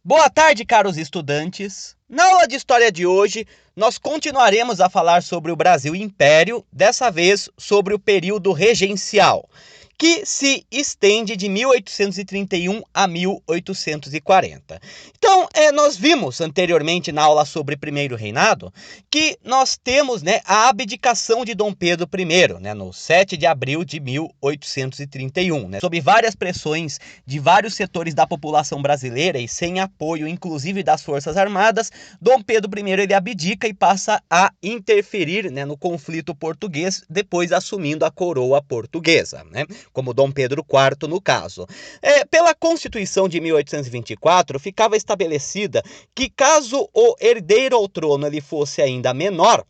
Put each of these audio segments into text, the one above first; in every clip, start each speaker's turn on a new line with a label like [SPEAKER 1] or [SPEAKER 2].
[SPEAKER 1] Boa tarde, caros estudantes. Na aula de história de hoje, nós continuaremos a falar sobre o Brasil Império, dessa vez sobre o período regencial, que se estende de 1831 a 1840. Então, nós vimos anteriormente na aula sobre Primeiro Reinado que nós temos a abdicação de Dom Pedro I, no 7 de abril de 1831. Sob várias pressões de vários setores da população brasileira e sem apoio, inclusive das Forças Armadas, Dom Pedro I ele abdica e passa a interferir no conflito português, depois assumindo a coroa portuguesa, como Dom Pedro IV no caso. Pela Constituição de 1824, ficava estabelecida que caso o herdeiro ao trono ele fosse ainda menor,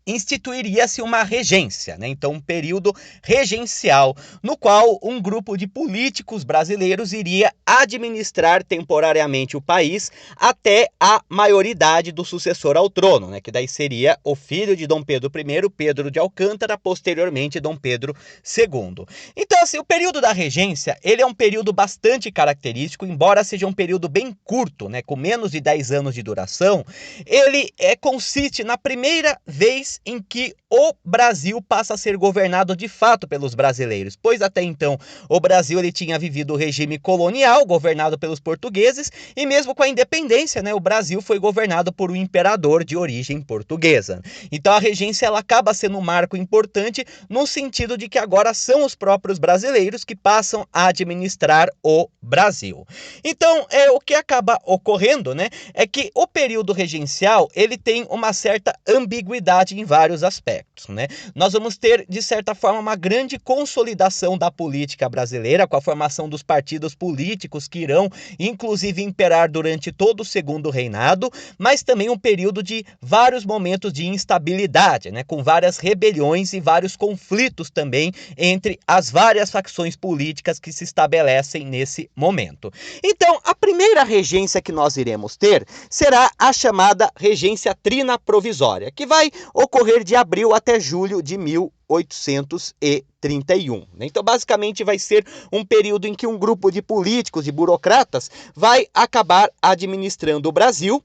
[SPEAKER 1] instituiria-se uma regência, então um período regencial, no qual um grupo de políticos brasileiros iria administrar temporariamente o país até a maioridade do sucessor ao trono, que daí seria o filho de Dom Pedro I, Pedro de Alcântara, posteriormente Dom Pedro II. Então, assim, o período da regência, ele é um período bastante característico, embora seja um período bem curto, com menos de 10 anos de duração, ele consiste na primeira vez em que o Brasil passa a ser governado de fato pelos brasileiros, pois até então o Brasil ele tinha vivido o regime colonial, governado pelos portugueses, e mesmo com a independência, o Brasil foi governado por um imperador de origem portuguesa. Então a regência ela acaba sendo um marco importante no sentido de que agora são os próprios brasileiros que passam a administrar o Brasil. Então, o que acaba ocorrendo, é que o período regencial ele tem uma certa ambiguidade em vários aspectos, Nós vamos ter, de certa forma, uma grande consolidação da política brasileira, com a formação dos partidos políticos que irão, inclusive, imperar durante todo o segundo reinado, mas também um período de vários momentos de instabilidade, com várias rebeliões e vários conflitos também entre as várias facções políticas que se estabelecem nesse momento. Então, a primeira regência que nós iremos ter será a chamada regência trina provisória, que vai ocorrer de abril até julho de 1831. Então, basicamente, vai ser um período em que um grupo de políticos e burocratas vai acabar administrando o Brasil,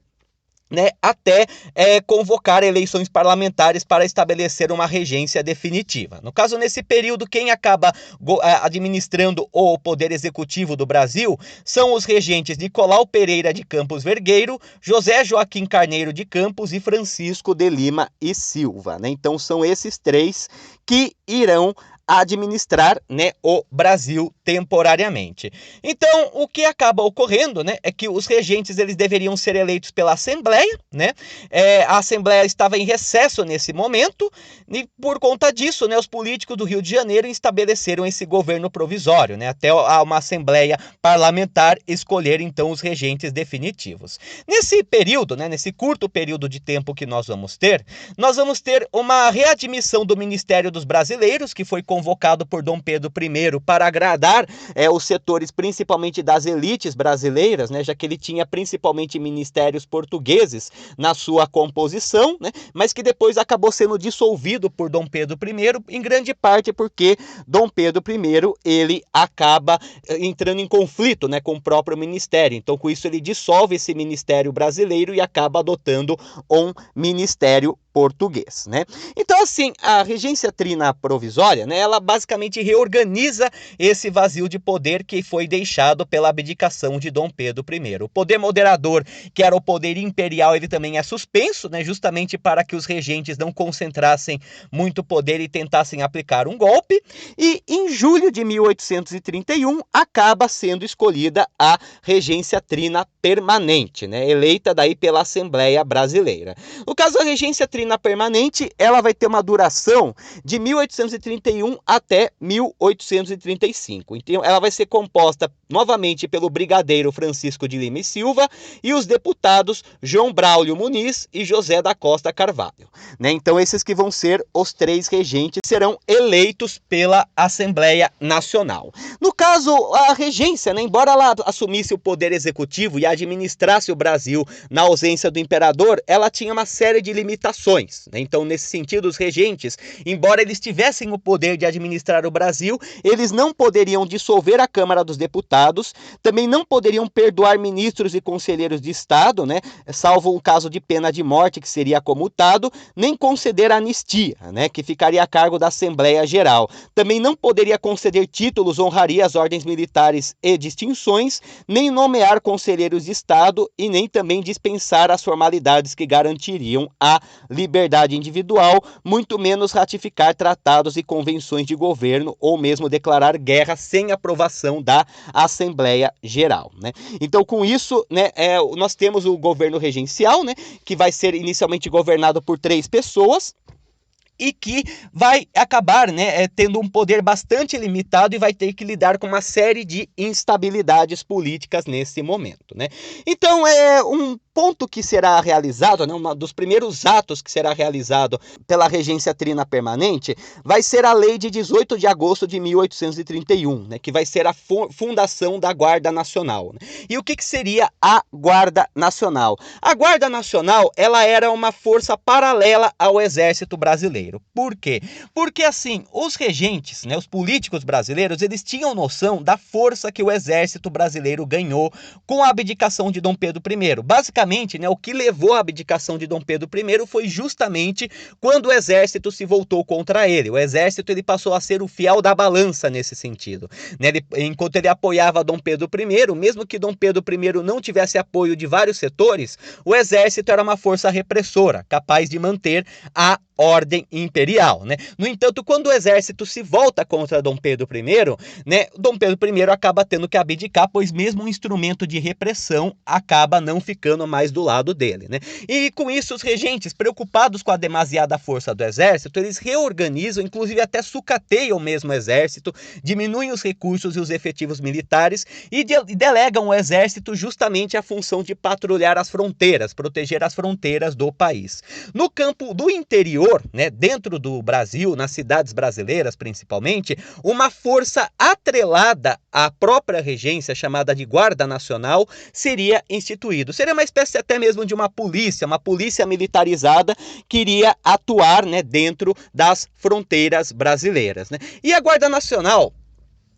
[SPEAKER 1] até convocar eleições parlamentares para estabelecer uma regência definitiva. No caso, nesse período, quem acaba administrando o poder executivo do Brasil são os regentes Nicolau Pereira de Campos Vergueiro, José Joaquim Carneiro de Campos e Francisco de Lima e Silva. Então, são esses três que irão administrar o Brasil temporariamente. Então, o que acaba ocorrendo é que os regentes eles deveriam ser eleitos pela Assembleia, a Assembleia estava em recesso nesse momento e por conta disso, os políticos do Rio de Janeiro estabeleceram esse governo provisório, até uma Assembleia parlamentar escolher então os regentes definitivos. Nesse período, nesse curto período de tempo que nós vamos ter uma readmissão do Ministério dos Brasileiros, que foi convocado por Dom Pedro I para agradar os setores principalmente das elites brasileiras, já que ele tinha principalmente ministérios portugueses na sua composição, mas que depois acabou sendo dissolvido por Dom Pedro I, em grande parte porque Dom Pedro I ele acaba entrando em conflito com o próprio ministério. Então, com isso, ele dissolve esse ministério brasileiro e acaba adotando um ministério português, Então, assim, a regência trina provisória, ela basicamente reorganiza esse vazio de poder que foi deixado pela abdicação de Dom Pedro I. O poder moderador, que era o poder imperial, ele também é suspenso, justamente para que os regentes não concentrassem muito poder e tentassem aplicar um golpe. E em julho de 1831 acaba sendo escolhida a regência trina permanente, eleita daí pela Assembleia Brasileira. No caso, a regência trina permanente, ela vai ter uma duração de 1831 até 1835. Então, ela vai ser composta novamente pelo brigadeiro Francisco de Lima e Silva e os deputados João Braulio Muniz e José da Costa Carvalho. Então, esses que vão ser os três regentes serão eleitos pela Assembleia Nacional. No caso, a regência, embora ela assumisse o poder executivo e administrasse o Brasil na ausência do imperador, ela tinha uma série de limitações. Então, nesse sentido, os regentes, embora eles tivessem o poder de administrar o Brasil, eles não poderiam dissolver a Câmara dos Deputados, também não poderiam perdoar ministros e conselheiros de Estado, né, salvo um caso de pena de morte que seria comutado, nem conceder anistia, né, que ficaria a cargo da Assembleia Geral. Também não poderia conceder títulos, honrarias, ordens militares e distinções, nem nomear conselheiros de Estado e nem também dispensar as formalidades que garantiriam a liberdade individual, muito menos ratificar tratados e convenções de governo ou mesmo declarar guerra sem aprovação da Assembleia Geral, né? Então, com isso, né, nós temos o governo regencial, né, que vai ser inicialmente governado por 3 pessoas, e que vai acabar, né, tendo um poder bastante limitado e vai ter que lidar com uma série de instabilidades políticas nesse momento, né? Então, um ponto que será realizado, né, um dos primeiros atos que será realizado pela regência trina permanente, vai ser a lei de 18 de agosto de 1831, né, que vai ser a fundação da Guarda Nacional, né? E o que seria a Guarda Nacional? A Guarda Nacional, ela era uma força paralela ao Exército Brasileiro. Por quê? Porque, assim, os regentes, né, os políticos brasileiros, eles tinham noção da força que o Exército Brasileiro ganhou com a abdicação de Dom Pedro I. Basicamente, né, o que levou à abdicação de Dom Pedro I foi justamente quando o Exército se voltou contra ele. O Exército ele passou a ser o fiel da balança nesse sentido, né? Enquanto ele apoiava Dom Pedro I, mesmo que Dom Pedro I não tivesse apoio de vários setores, o Exército era uma força repressora, capaz de manter a ordem imperial, né? No entanto, quando o exército se volta contra Dom Pedro I, né, Dom Pedro I acaba tendo que abdicar, pois mesmo um instrumento de repressão acaba não ficando mais do lado dele, né? E com isso os regentes, preocupados com a demasiada força do exército, eles reorganizam, inclusive até sucateiam mesmo o exército, diminuem os recursos e os efetivos militares e delegam o exército justamente a função de patrulhar as fronteiras, proteger as fronteiras do país. No campo do interior, né, dentro do Brasil, nas cidades brasileiras principalmente, uma força atrelada à própria regência, chamada de Guarda Nacional, seria instituído. Seria uma espécie até mesmo de uma polícia militarizada que iria atuar, né, dentro das fronteiras brasileiras, né? E a Guarda Nacional,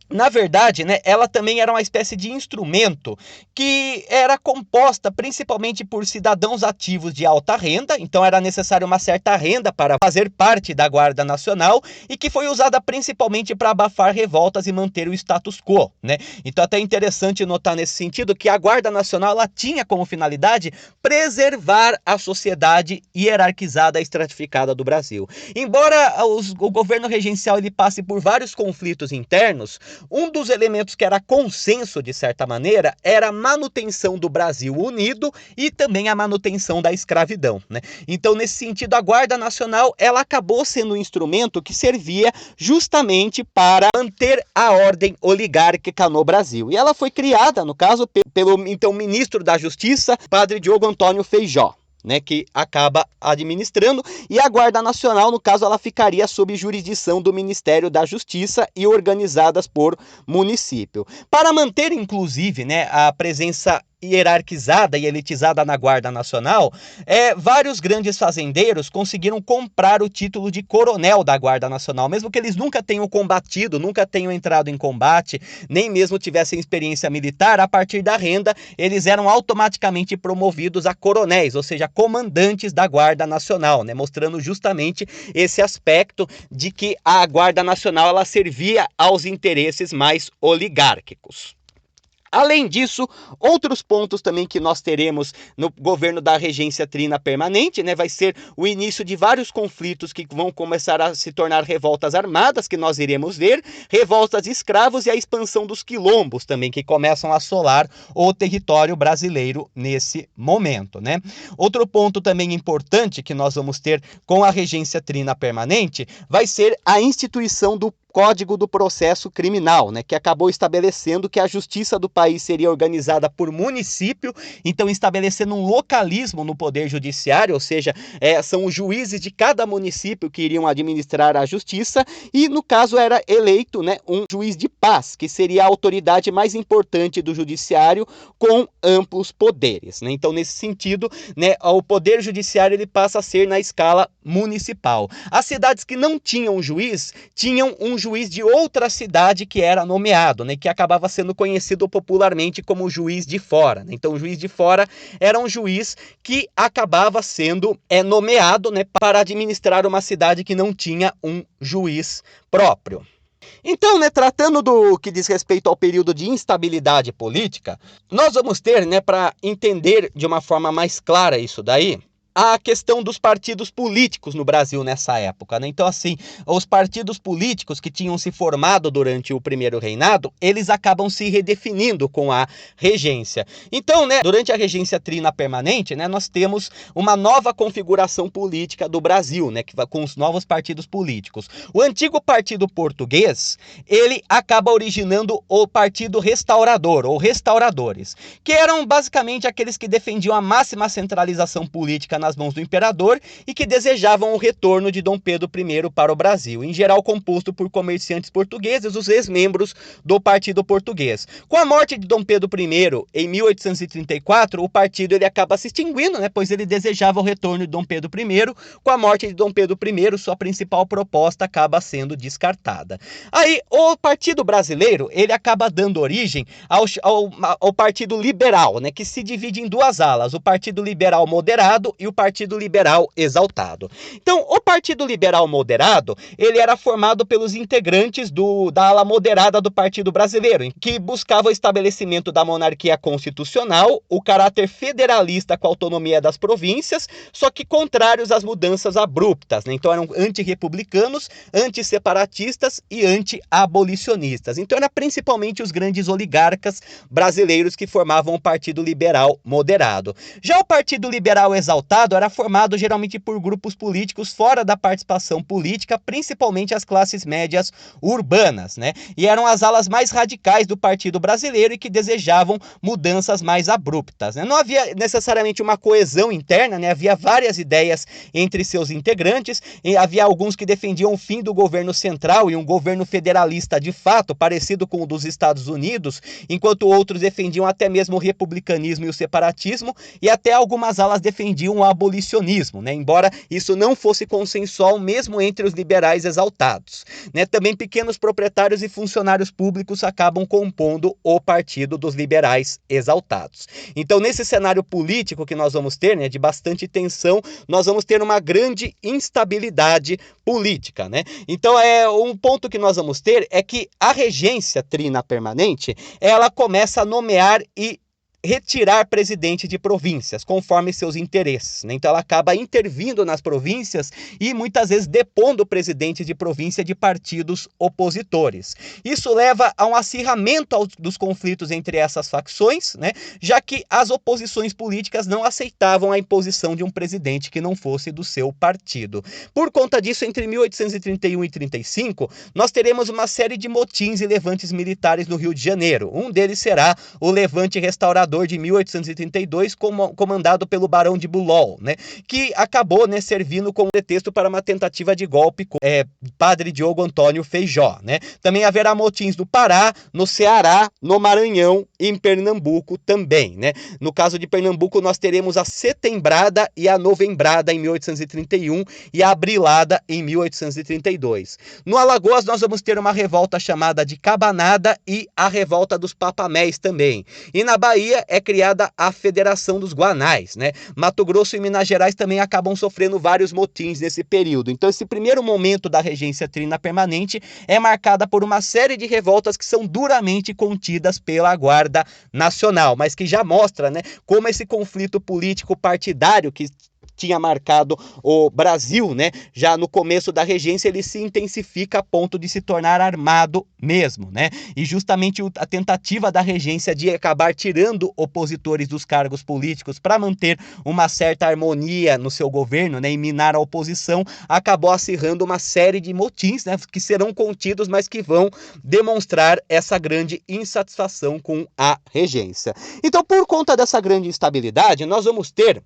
[SPEAKER 1] na verdade, né, ela também era uma espécie de instrumento que era composta principalmente por cidadãos ativos de alta renda, então era necessário uma certa renda para fazer parte da Guarda Nacional e que foi usada principalmente para abafar revoltas e manter o status quo, né? Então até é interessante notar nesse sentido que a Guarda Nacional ela tinha como finalidade preservar a sociedade hierarquizada e estratificada do Brasil. Embora o governo regencial ele passe por vários conflitos internos, um dos elementos que era consenso, de certa maneira, era a manutenção do Brasil unido e também a manutenção da escravidão, né? Então, nesse sentido, a Guarda Nacional ela acabou sendo um instrumento que servia justamente para manter a ordem oligárquica no Brasil. E ela foi criada, no caso, pelo então ministro da Justiça, padre Diogo Antônio Feijó, né, que acaba administrando, e a Guarda Nacional, no caso, ela ficaria sob jurisdição do Ministério da Justiça e organizadas por município. Para manter, inclusive, né, a presença hierarquizada e elitizada na Guarda Nacional, vários grandes fazendeiros conseguiram comprar o título de coronel da Guarda Nacional, mesmo que eles nunca tenham combatido, nunca tenham entrado em combate, nem mesmo tivessem experiência militar. A partir da renda, eles eram automaticamente promovidos a coronéis, ou seja, comandantes da Guarda Nacional, né, mostrando justamente esse aspecto de que a Guarda Nacional ela servia aos interesses mais oligárquicos. Além disso, outros pontos também que nós teremos no governo da regência trina permanente, né, vai ser o início de vários conflitos que vão começar a se tornar revoltas armadas, que nós iremos ver, revoltas de escravos e a expansão dos quilombos também, que começam a assolar o território brasileiro nesse momento, né? Outro ponto também importante que nós vamos ter com a regência trina permanente vai ser a instituição do Código do Processo Criminal, né, que acabou estabelecendo que a justiça do país seria organizada por município, então estabelecendo um localismo no poder judiciário, ou seja, são os juízes de cada município que iriam administrar a justiça, e no caso era eleito, né, um juiz de paz, que seria a autoridade mais importante do judiciário, com amplos poderes, né? Então, nesse sentido, né, o poder judiciário ele passa a ser na escala municipal. As cidades que não tinham juiz, tinham um juiz de outra cidade que era nomeado, né, que acabava sendo conhecido popularmente como juiz de fora, né? Então, o juiz de fora era um juiz que acabava sendo nomeado, né, para administrar uma cidade que não tinha um juiz próprio. Então, né, tratando do que diz respeito ao período de instabilidade política, nós vamos ter, né, para entender de uma forma mais clara isso daí, a questão dos partidos políticos no Brasil nessa época, né? Então, assim, os partidos políticos que tinham se formado durante o primeiro reinado, eles acabam se redefinindo com a regência. Então, né, durante a regência trina permanente, né, nós temos uma nova configuração política do Brasil, né, com os novos partidos políticos. O antigo Partido Português, ele acaba originando o Partido Restaurador, ou Restauradores, que eram basicamente aqueles que defendiam a máxima centralização política nas mãos do imperador e que desejavam o retorno de Dom Pedro I para o Brasil, em geral composto por comerciantes portugueses, os ex-membros do Partido Português. Com a morte de Dom Pedro I, em 1834, o partido ele acaba se extinguindo, né, pois ele desejava o retorno de Dom Pedro I. Com a morte de Dom Pedro I, sua principal proposta acaba sendo descartada. Aí, o Partido Brasileiro, ele acaba dando origem ao Partido Liberal, né, que se divide em duas alas, o Partido Liberal Moderado e o Partido Liberal Exaltado. Então, o Partido Liberal Moderado, ele era formado pelos integrantes da ala moderada do Partido Brasileiro, que buscava o estabelecimento da monarquia constitucional, o caráter federalista com a autonomia das províncias, só que contrários às mudanças abruptas, né? Então, eram antirrepublicanos, antisseparatistas e anti-abolicionistas. Então, eram principalmente os grandes oligarcas brasileiros que formavam o Partido Liberal Moderado. Já o Partido Liberal Exaltado era formado geralmente por grupos políticos fora da participação política, principalmente as classes médias urbanas, né? E eram as alas mais radicais do Partido Brasileiro e que desejavam mudanças mais abruptas, né? Não havia necessariamente uma coesão interna, né? Havia várias ideias entre seus integrantes, e havia alguns que defendiam o fim do governo central e um governo federalista de fato, parecido com o dos Estados Unidos, enquanto outros defendiam até mesmo o republicanismo e o separatismo, e até algumas alas defendiam o abolicionismo, né? Embora isso não fosse consensual mesmo entre os liberais exaltados, né? Também pequenos proprietários e funcionários públicos acabam compondo o Partido dos Liberais Exaltados. Então, nesse cenário político que nós vamos ter, né, de bastante tensão, nós vamos ter uma grande instabilidade política, né? Então, um ponto que nós vamos ter é que a regência trina permanente, ela começa a nomear e retirar presidente de províncias, conforme seus interesses, né? Então ela acaba intervindo nas províncias e muitas vezes depondo o presidente de província de partidos opositores. Isso leva a um acirramento dos conflitos entre essas facções, né? Já que as oposições políticas não aceitavam a imposição de um presidente que não fosse do seu partido. Por conta disso, entre 1831 e 35, nós teremos uma série de motins e levantes militares no Rio de Janeiro. Um deles será o Levante Restaurador de 1832, comandado pelo Barão de Bulol, né, que acabou, né, servindo como pretexto para uma tentativa de golpe com Padre Diogo Antônio Feijó, né. Também haverá motins no Pará, no Ceará, no Maranhão e em Pernambuco também, né. No caso de Pernambuco, nós teremos a Setembrada e a Novembrada em 1831 e a Abrilada em 1832. No Alagoas, nós vamos ter uma revolta chamada de Cabanada e a Revolta dos Papaméis também. E na Bahia é criada a Federação dos Guanais, né? Mato Grosso e Minas Gerais também acabam sofrendo vários motins nesse período. Então, esse primeiro momento da regência trina permanente é marcada por uma série de revoltas que são duramente contidas pela Guarda Nacional, mas que já mostra, né, como esse conflito político partidário que tinha marcado o Brasil, né, já no começo da regência, ele se intensifica a ponto de se tornar armado mesmo, né? E justamente a tentativa da regência de acabar tirando opositores dos cargos políticos para manter uma certa harmonia no seu governo, né, e minar a oposição, acabou acirrando uma série de motins, né, que serão contidos, mas que vão demonstrar essa grande insatisfação com a regência. Então, por conta dessa grande instabilidade, nós vamos ter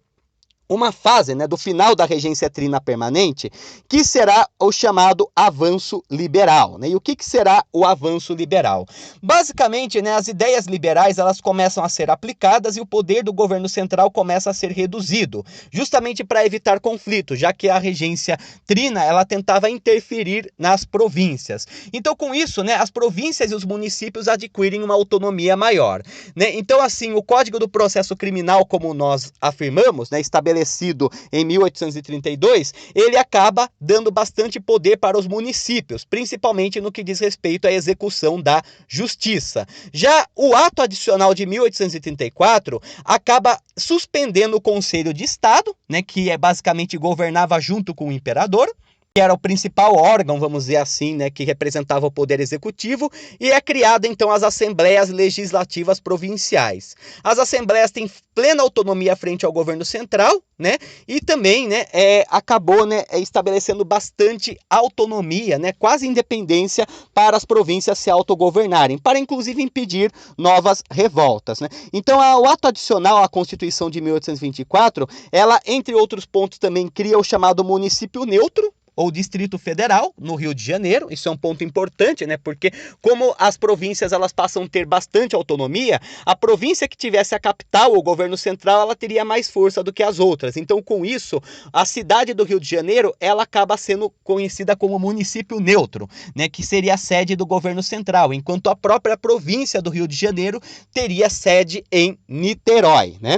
[SPEAKER 1] uma fase, né, do final da regência trina permanente, que será o chamado avanço liberal, né? E o que será o avanço liberal? Basicamente, né, as ideias liberais elas começam a ser aplicadas e o poder do governo central começa a ser reduzido, justamente para evitar conflitos, já que a regência trina ela tentava interferir nas províncias. Então, com isso, né, as províncias e os municípios adquirem uma autonomia maior, né? Então, assim, o Código do Processo Criminal, como nós afirmamos, né, estabelecido em 1832, ele acaba dando bastante poder para os municípios, principalmente no que diz respeito à execução da justiça. Já o ato adicional de 1834 acaba suspendendo o Conselho de Estado, né, que basicamente governava junto com o imperador, que era o principal órgão, vamos dizer assim, né, que representava o poder executivo, e é criada então as Assembleias Legislativas Provinciais. As assembleias têm plena autonomia frente ao governo central, né, e também, né, acabou, né, estabelecendo bastante autonomia, né, quase independência para as províncias se autogovernarem, para inclusive impedir novas revoltas, né. Então, o ato adicional à Constituição de 1824, ela, entre outros pontos, também cria o chamado município neutro, ou Distrito Federal, no Rio de Janeiro. Isso é um ponto importante, né? Porque como as províncias elas passam a ter bastante autonomia, a província que tivesse a capital, o governo central, ela teria mais força do que as outras. Então, com isso, a cidade do Rio de Janeiro, ela acaba sendo conhecida como município neutro, né? Que seria a sede do governo central, enquanto a própria província do Rio de Janeiro teria sede em Niterói, né?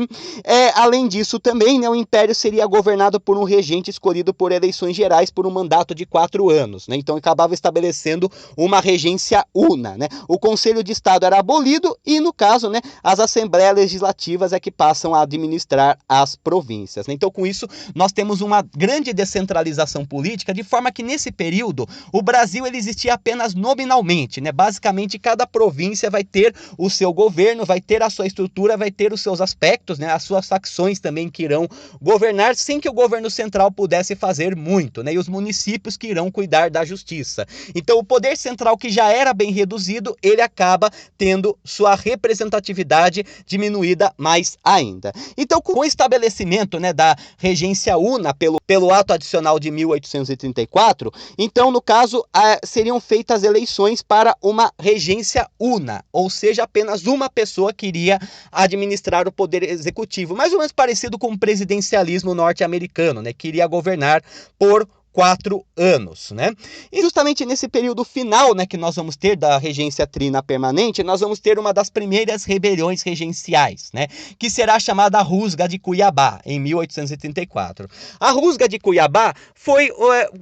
[SPEAKER 1] Além disso também, né, o Império seria governado por um regente escolhido por eleições gerais por um mandato de 4 anos, né? Então acabava estabelecendo uma regência una, né? O Conselho de Estado era abolido e, no caso, né, as Assembleias Legislativas é que passam a administrar as províncias, né? Então, com isso, nós temos uma grande descentralização política, de forma que, nesse período, o Brasil ele existia apenas nominalmente, né? Basicamente, cada província vai ter o seu governo, vai ter a sua estrutura, vai ter os seus aspectos, né? As suas facções também que irão governar, sem que o governo central pudesse fazer muito, né? E os municípios que irão cuidar da justiça. Então, o poder central, que já era bem reduzido, ele acaba tendo sua representatividade diminuída mais ainda. Então, com o estabelecimento, né, da regência una pelo ato adicional de 1834, então, no caso, seriam feitas eleições para uma regência una, ou seja, apenas uma pessoa que iria administrar o poder executivo, mais ou menos parecido com o presidencialismo norte-americano, né, que iria governar por 4 anos, né? E justamente nesse período final, né, que nós vamos ter da regência trina permanente, nós vamos ter uma das primeiras rebeliões regenciais, né, que será chamada Rusga de Cuiabá, em 1834. A Rusga de Cuiabá foi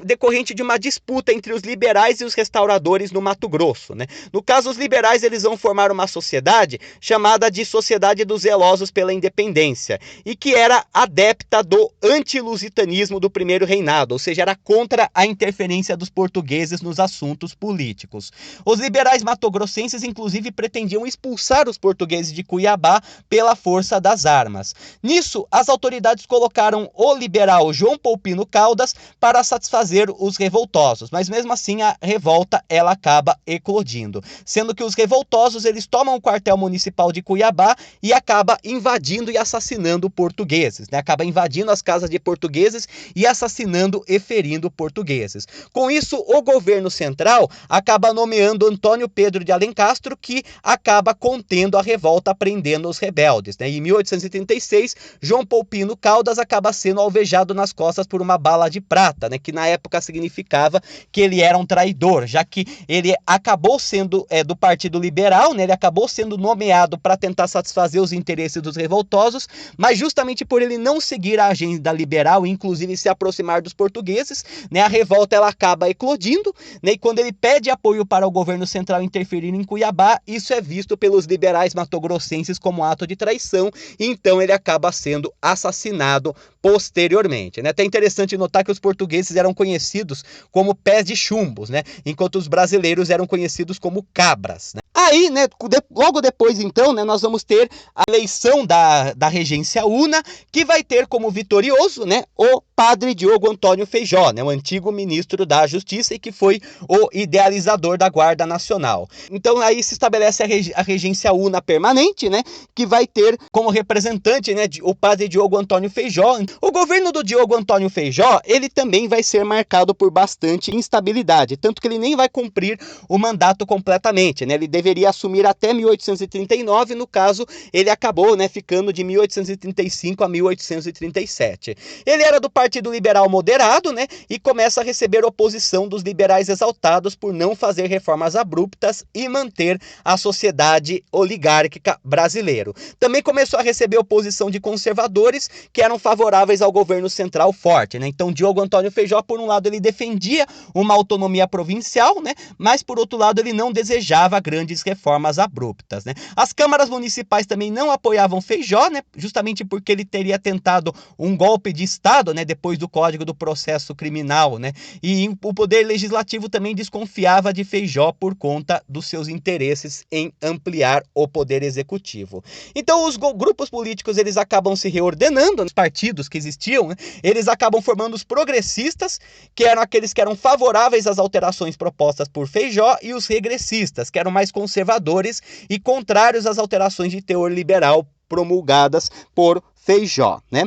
[SPEAKER 1] decorrente de uma disputa entre os liberais e os restauradores no Mato Grosso, né? No caso, os liberais eles vão formar uma sociedade chamada de Sociedade dos Zelosos pela Independência, e que era adepta do antilusitanismo do primeiro reinado, ou seja, era contra a interferência dos portugueses nos assuntos políticos. Os liberais matogrossenses, inclusive, pretendiam expulsar os portugueses de Cuiabá pela força das armas. Nisso, as autoridades colocaram o liberal João Poupino Caldas para satisfazer os revoltosos, mas mesmo assim a revolta ela acaba eclodindo, sendo que os revoltosos eles tomam o quartel municipal de Cuiabá e acaba invadindo e assassinando portugueses, né? Acaba invadindo as casas de portugueses e assassinando e ferindo portugueses. Com isso, o governo central acaba nomeando Antônio Pedro de Alencastro, que acaba contendo a revolta, prendendo os rebeldes, né? Em 1836, João Poupino Caldas acaba sendo alvejado nas costas por uma bala de prata, né? Que na época significava que ele era um traidor, já que ele acabou sendo do Partido Liberal, né? Ele acabou sendo nomeado para tentar satisfazer os interesses dos revoltosos, mas justamente por ele não seguir a agenda liberal, inclusive se aproximar dos portugueses, né, a revolta ela acaba eclodindo, né, e quando ele pede apoio para o governo central interferir em Cuiabá, isso é visto pelos liberais matogrossenses como ato de traição, e então ele acaba sendo assassinado posteriormente, né? Até interessante notar que os portugueses eram conhecidos como pés de chumbos, né, enquanto os brasileiros eram conhecidos como cabras, né? Aí, né, logo depois, então, né, nós vamos ter a eleição da regência una, que vai ter como vitorioso, né, o padre Diogo Antônio Feijó, né, o antigo ministro da Justiça e que foi o idealizador da Guarda Nacional. Então aí se estabelece a regência una permanente, né, que vai ter como representante, né, o padre Diogo Antônio Feijó. O governo do Diogo Antônio Feijó, ele também vai ser marcado por bastante instabilidade, tanto que ele nem vai cumprir o mandato completamente, né, ele deveria assumir até 1839, no caso ele acabou, né, ficando de 1835 a 1837. Ele era do Partido Liberal Moderado, né, e começa a receber oposição dos liberais exaltados por não fazer reformas abruptas e manter a sociedade oligárquica brasileira. Também começou a receber oposição de conservadores que eram favoráveis ao governo central forte, né? Então Diogo Antônio Feijó, por um lado, ele defendia uma autonomia provincial, né, mas por outro lado ele não desejava grandes reformas abruptas, né? As câmaras municipais também não apoiavam Feijó, né, justamente porque ele teria tentado um golpe de Estado, né, depois do Código do Processo Criminal, né? E o poder legislativo também desconfiava de Feijó por conta dos seus interesses em ampliar o poder executivo. Então os grupos políticos eles acabam se reordenando, os partidos que existiam, né, eles acabam formando os progressistas, que eram aqueles que eram favoráveis às alterações propostas por Feijó, e os regressistas, que eram mais conservadores e contrários às alterações de teor liberal promulgadas por Feijó, né?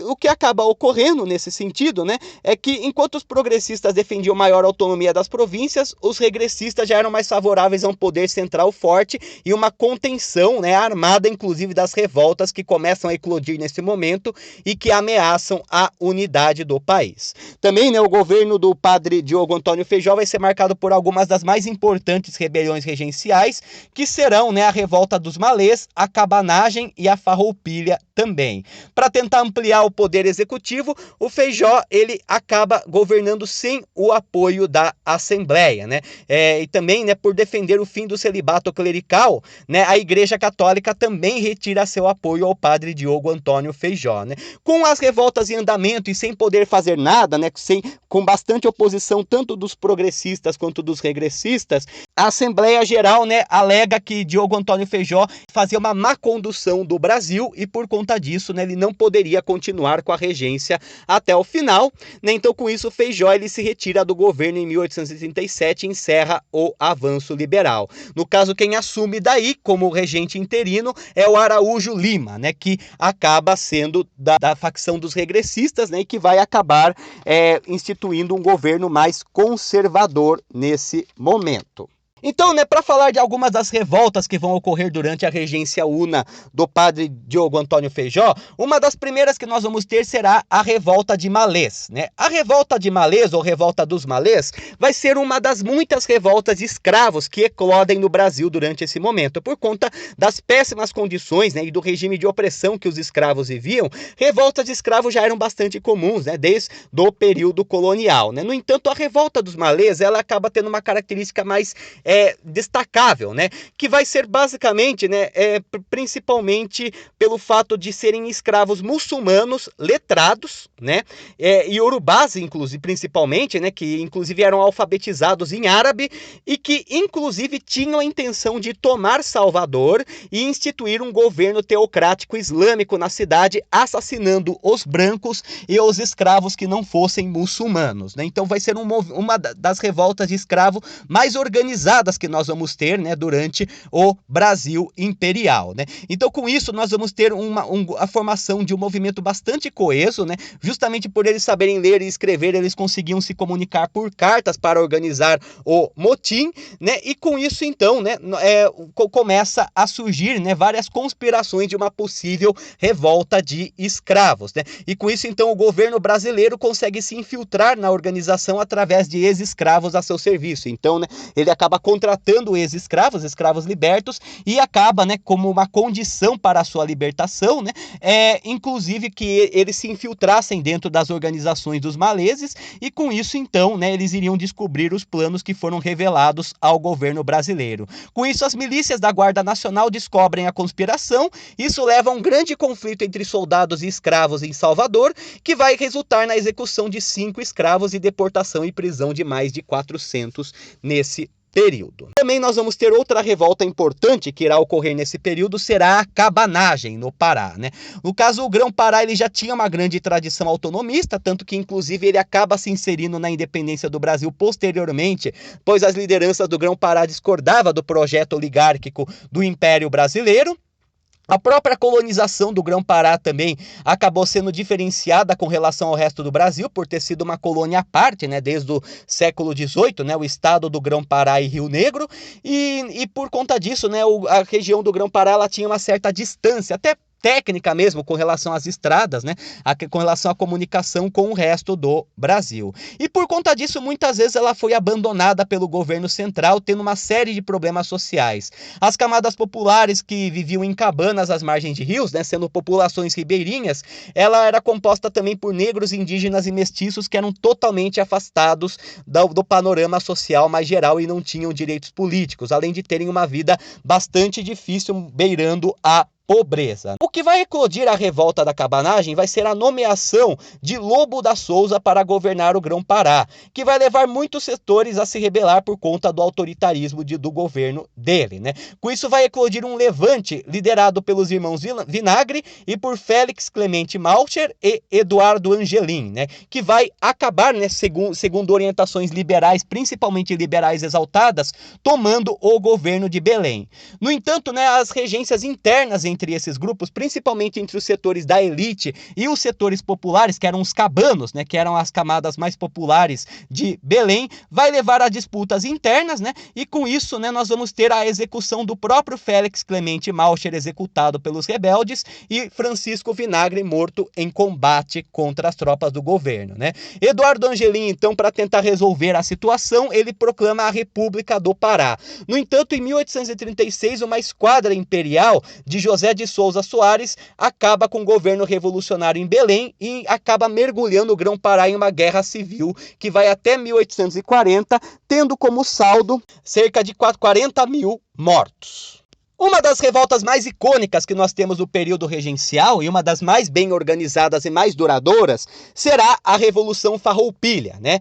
[SPEAKER 1] O que acaba ocorrendo nesse sentido, né, é que enquanto os progressistas defendiam maior autonomia das províncias, os regressistas já eram mais favoráveis a um poder central forte e uma contenção, né, armada, inclusive, das revoltas que começam a eclodir nesse momento e que ameaçam a unidade do país. Também, né, o governo do padre Diogo Antônio Feijó vai ser marcado por algumas das mais importantes rebeliões regenciais, que serão, né, a revolta dos malês, a cabanagem e a farroupilha também. Para tentar ampliar o poder executivo, o Feijó ele acaba governando sem o apoio da Assembleia, né? E também, né, por defender o fim do celibato clerical, né, a Igreja Católica também retira seu apoio ao padre Diogo Antônio Feijó, né? Com as revoltas em andamento e sem poder fazer nada, né, com bastante oposição tanto dos progressistas quanto dos regressistas, a Assembleia Geral, né, alega que Diogo Antônio Feijó fazia uma má condução do Brasil e por conta disso, né, ele não poderia continuar com a regência até o final, né? Então com isso Feijó ele se retira do governo em 1837 e encerra o avanço liberal. No caso, quem assume daí como regente interino é o Araújo Lima, né, que acaba sendo da facção dos regressistas, né, e que vai acabar instituindo um governo mais conservador nesse momento. Então, né, para falar de algumas das revoltas que vão ocorrer durante a regência una do padre Diogo Antônio Feijó, uma das primeiras que nós vamos ter será a revolta de Malês, né? A revolta de Malês, ou revolta dos Malês, vai ser uma das muitas revoltas de escravos que eclodem no Brasil durante esse momento. Por conta das péssimas condições, né, e do regime de opressão que os escravos viviam, revoltas de escravos já eram bastante comuns, né, desde o período colonial, né? No entanto, a revolta dos Malês, ela acaba tendo uma característica mais destacável, né, que vai ser basicamente, né, principalmente pelo fato de serem escravos muçulmanos letrados, né, e urubás, inclusive, principalmente, né, que inclusive eram alfabetizados em árabe e que inclusive tinham a intenção de tomar Salvador e instituir um governo teocrático islâmico na cidade, assassinando os brancos e os escravos que não fossem muçulmanos, né? Então vai ser uma das revoltas de escravo mais organizadas que nós vamos ter, né, durante o Brasil imperial, né? Então com isso nós vamos ter a formação de um movimento bastante coeso, né? Justamente por eles saberem ler e escrever, eles conseguiam se comunicar por cartas para organizar o motim, né? E com isso então, né, começa a surgir, né, várias conspirações de uma possível revolta de escravos, né? E com isso então o governo brasileiro consegue se infiltrar na organização através de ex-escravos a seu serviço. Então, né, ele acaba contratando ex-escravos, escravos libertos, e acaba, né, como uma condição para a sua libertação, né, inclusive que eles se infiltrassem dentro das organizações dos maleses, e com isso então, né, eles iriam descobrir os planos que foram revelados ao governo brasileiro. Com isso, as milícias da Guarda Nacional descobrem a conspiração. Isso leva a um grande conflito entre soldados e escravos em Salvador, que vai resultar na execução de 5 escravos e deportação e prisão de mais de 400 nesse período. Também nós vamos ter outra revolta importante que irá ocorrer nesse período, será a cabanagem no Pará, né? No caso, o Grão-Pará ele já tinha uma grande tradição autonomista, tanto que inclusive ele acaba se inserindo na independência do Brasil posteriormente, pois as lideranças do Grão-Pará discordavam do projeto oligárquico do Império Brasileiro. A própria colonização do Grão-Pará também acabou sendo diferenciada com relação ao resto do Brasil, por ter sido uma colônia à parte, né, desde o século XVIII, né, o estado do Grão-Pará e Rio Negro, e por conta disso, né, a região do Grão-Pará ela tinha uma certa distância, até técnica mesmo, com relação às estradas, né, com relação à comunicação com o resto do Brasil. E por conta disso, muitas vezes ela foi abandonada pelo governo central, tendo uma série de problemas sociais. As camadas populares que viviam em cabanas às margens de rios, né, sendo populações ribeirinhas, ela era composta também por negros, indígenas e mestiços que eram totalmente afastados do panorama social mais geral e não tinham direitos políticos, além de terem uma vida bastante difícil, beirando a pobreza. O que vai eclodir a revolta da cabanagem vai ser a nomeação de Lobo da Souza para governar o Grão-Pará, que vai levar muitos setores a se rebelar por conta do autoritarismo do governo dele, né? Com isso vai eclodir um levante liderado pelos irmãos Vinagre e por Félix Clemente Malcher e Eduardo Angelim, né? Que vai acabar, né, segundo orientações liberais, principalmente liberais exaltadas, tomando o governo de Belém. No entanto, né, as regências internas entre esses grupos, principalmente entre os setores da elite e os setores populares, que eram os cabanos, né, que eram as camadas mais populares de Belém, vai levar a disputas internas, né, e com isso, né, nós vamos ter a execução do próprio Félix Clemente Malcher, executado pelos rebeldes, e Francisco Vinagre morto em combate contra as tropas do governo, né. Eduardo Angelim, então, para tentar resolver a situação, ele proclama a República do Pará. No entanto, em 1836, uma esquadra imperial de José de Souza Soares acaba com o governo revolucionário em Belém e acaba mergulhando o Grão-Pará em uma guerra civil que vai até 1840, tendo como saldo cerca de 40 mil mortos. Uma das revoltas mais icônicas que nós temos no período regencial e uma das mais bem organizadas e mais duradouras será a Revolução Farroupilha, né?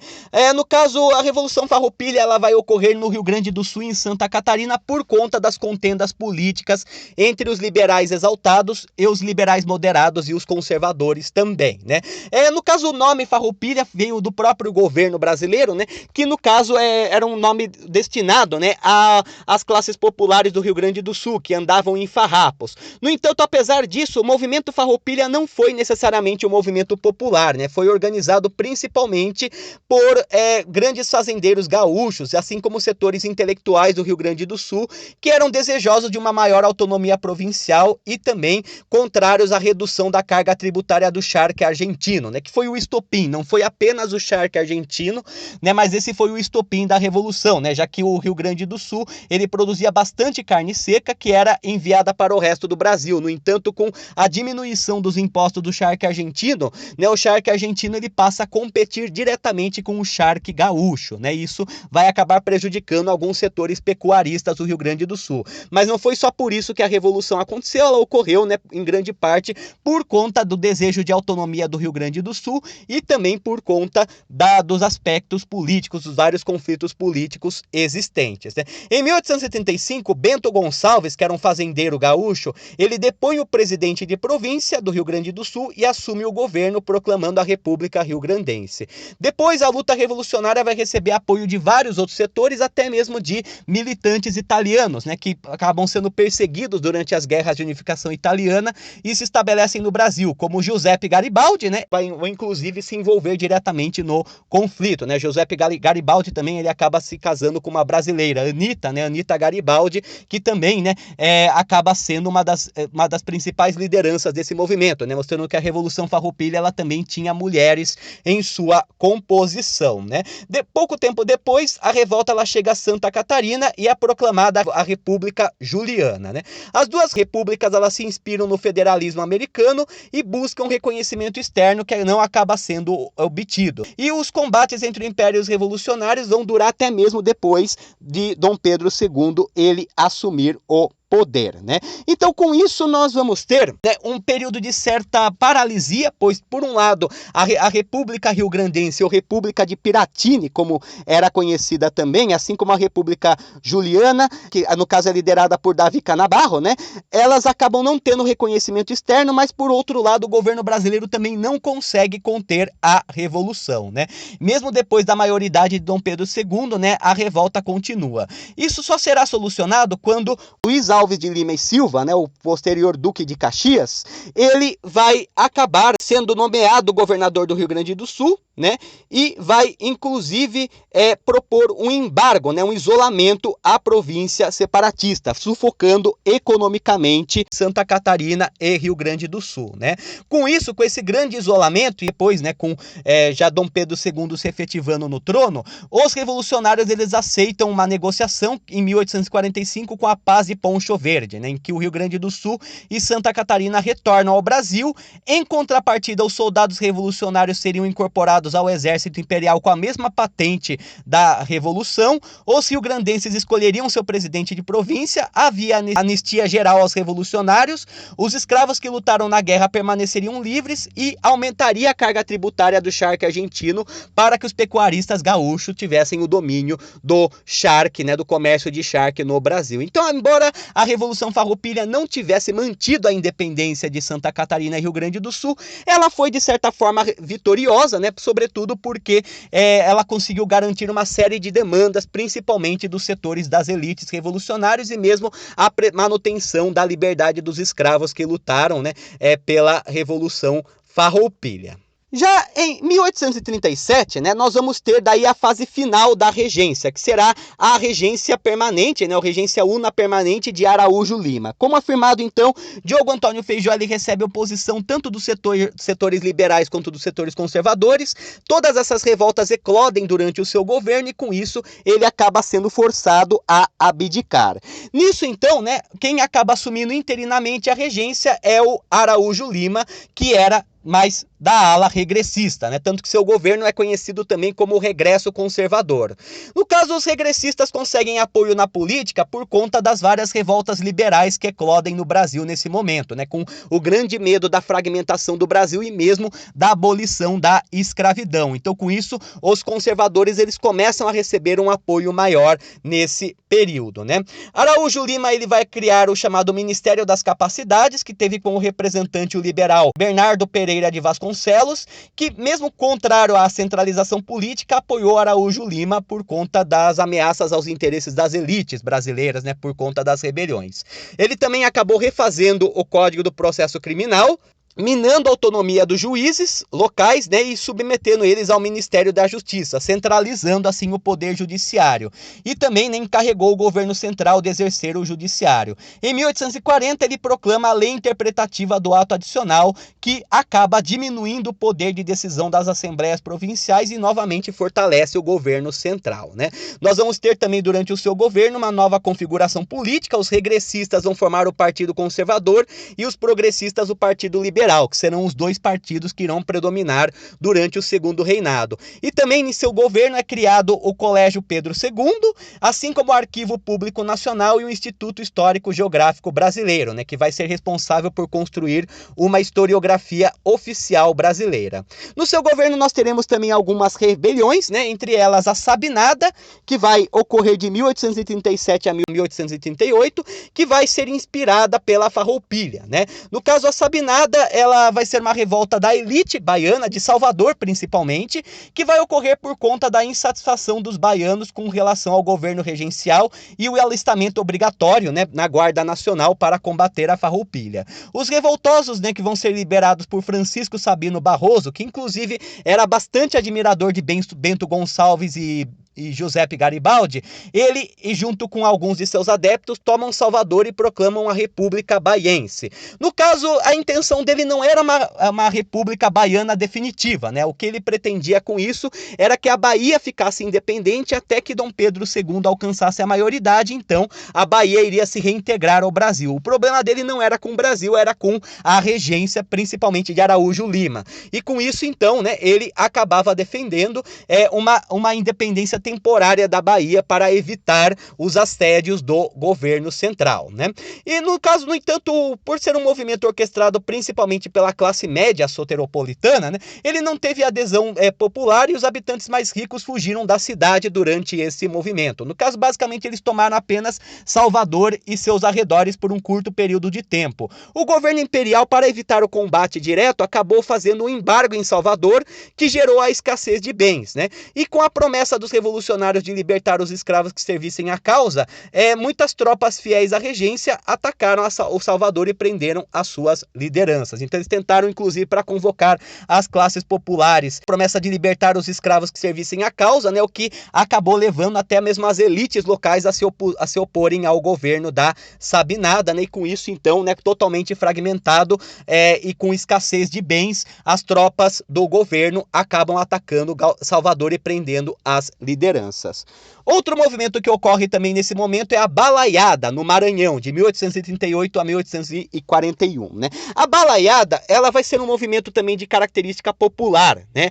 [SPEAKER 1] No caso, a Revolução Farroupilha ela vai ocorrer no Rio Grande do Sul e em Santa Catarina por conta das contendas políticas entre os liberais exaltados e os liberais moderados e os conservadores também, né? No caso, o nome Farroupilha veio do próprio governo brasileiro, né? Que no caso era um nome destinado, né, às classes populares do Rio Grande do Sul, que andavam em farrapos. No entanto, apesar disso, o movimento Farroupilha não foi necessariamente um movimento popular, né? Foi organizado principalmente por grandes fazendeiros gaúchos, assim como setores intelectuais do Rio Grande do Sul, que eram desejosos de uma maior autonomia provincial e também contrários à redução da carga tributária do charque argentino, né? Que foi o estopim, não foi apenas o charque argentino, né? Mas esse foi o estopim da Revolução, né? Já que o Rio Grande do Sul, ele produzia bastante carne seca, que era enviada para o resto do Brasil. No entanto, com a diminuição dos impostos do charque argentino, né, o charque argentino ele passa a competir diretamente com o charque gaúcho, né? Isso vai acabar prejudicando alguns setores pecuaristas do Rio Grande do Sul. Mas não foi só por isso que a Revolução aconteceu, ela ocorreu, né, em grande parte por conta do desejo de autonomia do Rio Grande do Sul e também por conta dos aspectos políticos, dos vários conflitos políticos existentes, né? Em 1875, Bento Gonçalves, que era um fazendeiro gaúcho, ele depõe o presidente de província do Rio Grande do Sul e assume o governo, proclamando a República Rio-Grandense. Depois, a luta revolucionária vai receber apoio de vários outros setores, até mesmo de militantes italianos, né, que acabam sendo perseguidos durante as guerras de unificação italiana e se estabelecem no Brasil, como Giuseppe Garibaldi, né, vai inclusive se envolver diretamente no conflito, né? Giuseppe Garibaldi também ele acaba se casando com uma brasileira, Anita, né, Anita Garibaldi, que também, né, acaba sendo uma das principais lideranças desse movimento, né, mostrando que a Revolução Farroupilha ela também tinha mulheres em sua composição, né. Pouco tempo depois, a revolta ela chega a Santa Catarina e é proclamada a República Juliana, né. As duas repúblicas elas se inspiram no federalismo americano e buscam reconhecimento externo que não acaba sendo obtido. E os combates entre o Império e os revolucionários vão durar até mesmo depois de Dom Pedro II ele assumir o poder, né? Então, com isso, nós vamos ter, né, um período de certa paralisia, pois, por um lado, a República Rio-Grandense, ou República de Piratini, como era conhecida também, assim como a República Juliana, que no caso é liderada por Davi Canabarro, né? Elas acabam não tendo reconhecimento externo, mas, por outro lado, o governo brasileiro também não consegue conter a revolução, né? Mesmo depois da maioridade de Dom Pedro II, né, a revolta continua. Isso só será solucionado quando Luiz Alves de Lima e Silva, né, o posterior Duque de Caxias, ele vai acabar sendo nomeado governador do Rio Grande do Sul, né, e vai inclusive propor um embargo, né, um isolamento à província separatista, sufocando economicamente Santa Catarina e Rio Grande do Sul, né. Com isso, com esse grande isolamento, e depois, né, com já Dom Pedro II se efetivando no trono, os revolucionários eles aceitam uma negociação em 1845 com a Paz de Poncho Verde, né, em que o Rio Grande do Sul e Santa Catarina retornam ao Brasil. Em contrapartida, os soldados revolucionários seriam incorporados ao exército imperial com a mesma patente da revolução. Os rio-grandenses escolheriam seu presidente de província, havia anistia geral aos revolucionários, os escravos que lutaram na guerra permaneceriam livres e aumentaria a carga tributária do charque argentino para que os pecuaristas gaúchos tivessem o domínio do charque, né, do comércio de charque no Brasil. Então, embora a Revolução Farroupilha não tivesse mantido a independência de Santa Catarina e Rio Grande do Sul, ela foi de certa forma vitoriosa, né, sobretudo porque ela conseguiu garantir uma série de demandas, principalmente dos setores das elites revolucionárias e mesmo a manutenção da liberdade dos escravos que lutaram, né, pela Revolução Farroupilha. Já em 1837, né, nós vamos ter daí a fase final da regência, que será a regência permanente, né, a regência una permanente de Araújo Lima. Como afirmado, então, Diogo Antônio Feijó ele recebe oposição tanto dos setores liberais quanto dos setores conservadores. Todas essas revoltas eclodem durante o seu governo e, com isso, ele acaba sendo forçado a abdicar. Nisso, então, né, quem acaba assumindo interinamente a regência é o Araújo Lima, que era mais da ala regressista, né? Tanto que seu governo é conhecido também como o regresso conservador. No caso, os regressistas conseguem apoio na política por conta das várias revoltas liberais que eclodem no Brasil nesse momento, né? Com o grande medo da fragmentação do Brasil e mesmo da abolição da escravidão. Então, com isso, os conservadores eles começam a receber um apoio maior nesse período, né? Araújo Lima ele vai criar o chamado Ministério das Capacidades, que teve como representante o liberal Bernardo Pereira de Vasconcelos, que, mesmo contrário à centralização política, apoiou Araújo Lima por conta das ameaças aos interesses das elites brasileiras, né, por conta das rebeliões. Ele também acabou refazendo o Código do Processo Criminal, minando a autonomia dos juízes locais, né, e submetendo eles ao Ministério da Justiça, centralizando assim o poder judiciário. E também, né, encarregou o governo central de exercer o judiciário. Em 1840, ele proclama a Lei Interpretativa do Ato Adicional, que acaba diminuindo o poder de decisão das assembleias provinciais e novamente fortalece o governo central, né? Nós vamos ter também durante o seu governo uma nova configuração política. Os regressistas vão formar o Partido Conservador e os progressistas o Partido Liberal, que serão os dois partidos que irão predominar durante o segundo reinado. E também em seu governo é criado o Colégio Pedro II, assim como o Arquivo Público Nacional e o Instituto Histórico Geográfico Brasileiro, né, que vai ser responsável por construir uma historiografia oficial brasileira. No seu governo nós teremos também algumas rebeliões, né, entre elas a Sabinada, que vai ocorrer de 1837 a 1838, que vai ser inspirada pela Farroupilha, né? No caso, a Sabinada ela vai ser uma revolta da elite baiana, de Salvador principalmente, que vai ocorrer por conta da insatisfação dos baianos com relação ao governo regencial e o alistamento obrigatório, né, na Guarda Nacional para combater a Farroupilha. Os revoltosos, né, que vão ser liberados por Francisco Sabino Barroso, que inclusive era bastante admirador de Bento Gonçalves e Giuseppe Garibaldi, ele, junto com alguns de seus adeptos, tomam Salvador e proclamam a República Baiense. No caso, a intenção dele não era uma república baiana definitiva, né? O que ele pretendia com isso era que a Bahia ficasse independente até que Dom Pedro II alcançasse a maioridade, então a Bahia iria se reintegrar ao Brasil. O problema dele não era com o Brasil, era com a regência, principalmente de Araújo Lima. E com isso, então, né, ele acabava defendendo uma independência independência temporária da Bahia para evitar os assédios do governo central, né? E no caso, no entanto, por ser um movimento orquestrado principalmente pela classe média soteropolitana, né, ele não teve adesão popular e os habitantes mais ricos fugiram da cidade durante esse movimento. No caso, basicamente, eles tomaram apenas Salvador e seus arredores por um curto período de tempo. O governo imperial, para evitar o combate direto, acabou fazendo um embargo em Salvador, que gerou a escassez de bens, né? E com a promessa dos revolucionários de libertar os escravos que servissem à causa, muitas tropas fiéis à regência atacaram o Salvador e prenderam as suas lideranças. Então eles tentaram, inclusive, para convocar as classes populares, promessa de libertar os escravos que servissem à causa, né? O que acabou levando até mesmo as elites locais a se oporem ao governo da Sabinada, né? E com isso, então, né, totalmente fragmentado e com escassez de bens, as tropas do governo acabam atacando Salvador e prendendo as lideranças. Outro movimento que ocorre também nesse momento é a Balaiada, no Maranhão, de 1838 a 1841, né? A Balaiada, ela vai ser um movimento também de característica popular, né?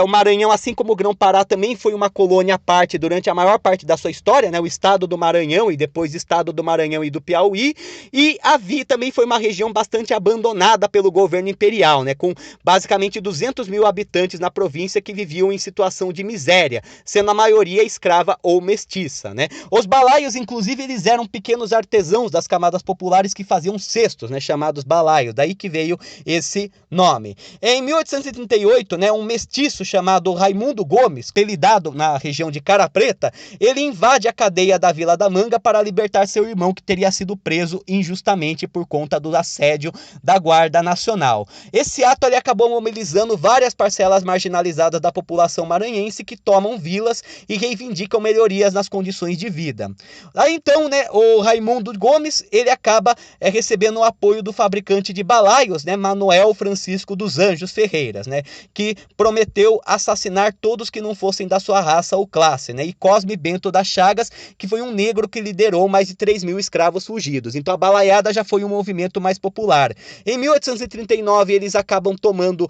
[SPEAKER 1] O Maranhão, assim como o Grão-Pará, também foi uma colônia à parte durante a maior parte da sua história, né? O estado do Maranhão e depois o estado do Maranhão e do Piauí, e também foi uma região bastante abandonada pelo governo imperial, né? Com basicamente 200 mil habitantes na província que viviam em situação de miséria, sendo a maioria escrava ou mestiça, né? Os balaios, inclusive, eles eram pequenos artesãos das camadas populares que faziam cestos, né, chamados balaios, daí que veio esse nome. Em 1838, né, um mestiço chamado Raimundo Gomes, apelidado na região de Cara Preta, ele invade a cadeia da Vila da Manga para libertar seu irmão, que teria sido preso injustamente por conta do assédio da Guarda Nacional. Esse ato ele acabou mobilizando várias parcelas marginalizadas da população maranhense que tomam vilas e reivindicam melhorias nas condições de vida. Aí então, né, o Raimundo Gomes, ele acaba recebendo o apoio do fabricante de balaios, né, Manuel Francisco dos Anjos Ferreiras, né, que prometeu assassinar todos que não fossem da sua raça ou classe, né, e Cosme Bento das Chagas, que foi um negro que liderou mais de 3 mil escravos fugidos. Então a balaiada já foi um movimento mais popular. Em 1839, eles acabam tomando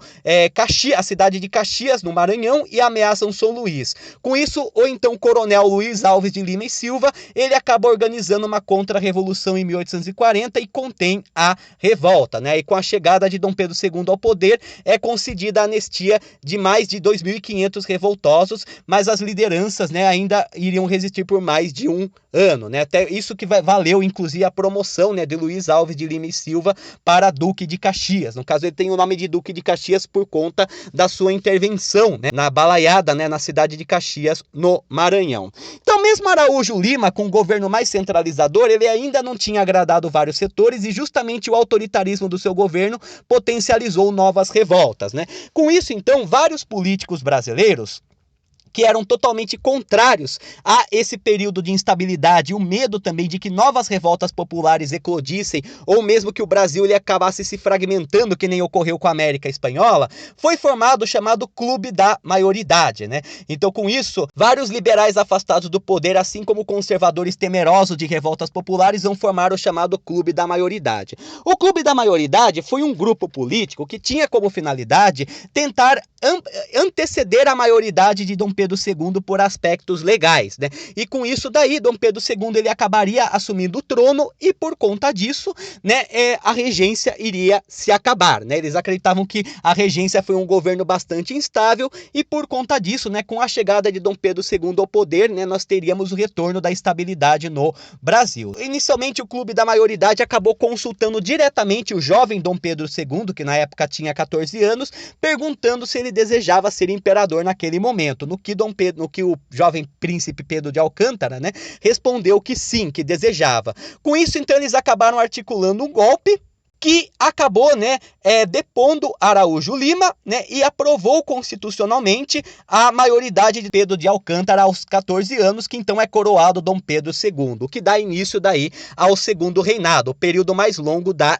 [SPEAKER 1] a cidade de Caxias, no Maranhão, e ameaçam São Luís. Com isso, o então coronel Luiz Alves de Lima e Silva, ele acaba organizando uma contra-revolução em 1840 e contém a revolta, né? E com a chegada de Dom Pedro II ao poder, é concedida a anistia de mais de 2.500 revoltosos, mas as lideranças, né, ainda iriam resistir por mais de um ano, né? Até isso que valeu, inclusive, a promoção, né, de Luiz Alves de Lima e Silva para Duque de Caxias. No caso, ele tem o nome de Duque de Caxias por conta da sua intervenção, né, na balaiada, né, na cidade de Caxias, no Maranhão. Então, mesmo Araújo Lima, com um governo mais centralizador, ele ainda não tinha agradado vários setores e justamente o autoritarismo do seu governo potencializou novas revoltas, né? Com isso, então, vários políticos brasileiros que eram totalmente contrários a esse período de instabilidade e o medo também de que novas revoltas populares eclodissem ou mesmo que o Brasil ele acabasse se fragmentando, que nem ocorreu com a América Espanhola, foi formado o chamado Clube da Maioridade, né? Então, com isso, vários liberais afastados do poder, assim como conservadores temerosos de revoltas populares, vão formar o chamado Clube da Maioridade. O Clube da Maioridade foi um grupo político que tinha como finalidade tentar anteceder a maioridade de Dom Pedro II por aspectos legais, né? E com isso daí, Dom Pedro II ele acabaria assumindo o trono e por conta disso, né, a regência iria se acabar, né? Eles acreditavam que a regência foi um governo bastante instável e por conta disso, né, com a chegada de Dom Pedro II ao poder, né, nós teríamos o retorno da estabilidade no Brasil. Inicialmente, o Clube da Maioridade acabou consultando diretamente o jovem Dom Pedro II, que na época tinha 14 anos, perguntando se ele desejava ser imperador naquele momento, no que o jovem príncipe Pedro de Alcântara, né, respondeu que sim, que desejava. Com isso, então, eles acabaram articulando um golpe que acabou, né, depondo Araújo Lima, né, e aprovou constitucionalmente a maioridade de Pedro de Alcântara aos 14 anos, que então é coroado Dom Pedro II, o que dá início daí ao segundo reinado, o período mais longo da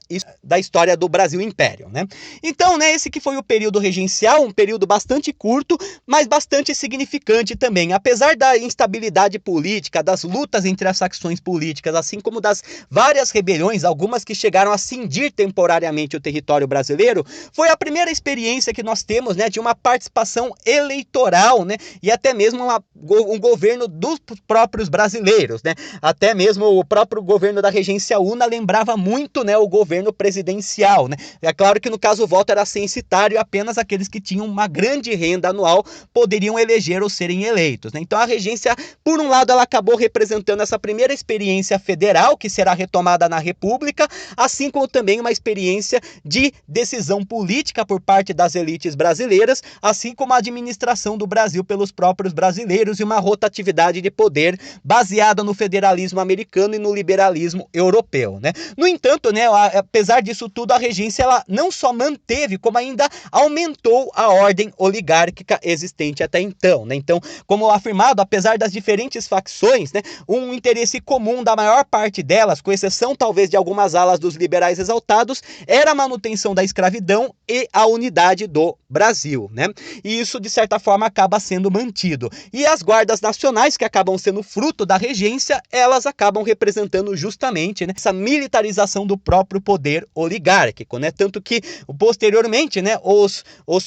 [SPEAKER 1] história do Brasil Império, né? Então, né, esse que foi o período regencial, um período bastante curto, mas bastante significante também. Apesar da instabilidade política, das lutas entre as facções políticas, assim como das várias rebeliões, algumas que chegaram a cindir dividir temporariamente o território brasileiro, foi a primeira experiência que nós temos, né, de uma participação eleitoral, né, e até mesmo um governo dos próprios brasileiros, né? Até mesmo o próprio governo da Regência Una lembrava muito, né, o governo presidencial, né? É claro que no caso o voto era censitário e apenas aqueles que tinham uma grande renda anual poderiam eleger ou serem eleitos, né? Então a regência, por um lado, ela acabou representando essa primeira experiência federal que será retomada na República, assim como também uma experiência de decisão política por parte das elites brasileiras, assim como a administração do Brasil pelos próprios brasileiros e uma rotatividade de poder baseada no federalismo americano e no liberalismo europeu, né? No entanto, né, apesar disso tudo, a regência ela não só manteve, como ainda aumentou a ordem oligárquica existente até então, né? Então, como afirmado, apesar das diferentes facções, né, um interesse comum da maior parte delas, com exceção talvez de algumas alas dos liberais exaltados, era a manutenção da escravidão e a unidade do Brasil, né? E isso, de certa forma, acaba sendo mantido. E as guardas nacionais, que acabam sendo fruto da regência, elas acabam representando justamente, né, essa militarização do próprio poder oligárquico, né? Tanto que, posteriormente, né, os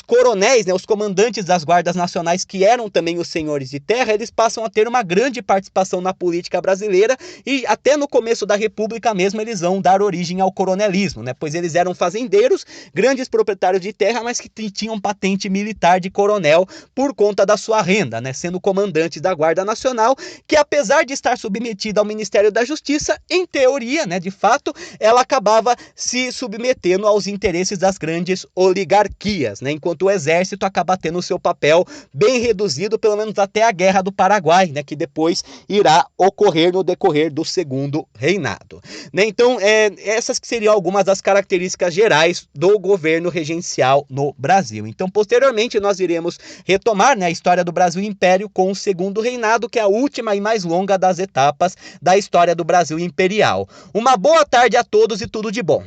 [SPEAKER 1] coronéis, né, os comandantes das guardas nacionais, que eram também os senhores de terra, eles passam a ter uma grande participação na política brasileira e até no começo da República mesmo eles vão dar origem ao coronelismo, né? Pois eles eram fazendeiros, grandes proprietários de terra, mas que tinham patente militar de coronel por conta da sua renda, né? Sendo comandantes da Guarda Nacional, que apesar de estar submetida ao Ministério da Justiça, em teoria, né, de fato, ela acabava se submetendo aos interesses das grandes oligarquias, né? Enquanto o exército acaba tendo o seu papel bem reduzido, pelo menos até a Guerra do Paraguai, né, que depois irá ocorrer no decorrer do Segundo Reinado, né? Então, essas que seriam algumas das características gerais do governo regencial no Brasil. Então, posteriormente, nós iremos retomar, né, a história do Brasil Império com o Segundo Reinado, que é a última e mais longa das etapas da história do Brasil Imperial. Uma boa tarde a todos e tudo de bom.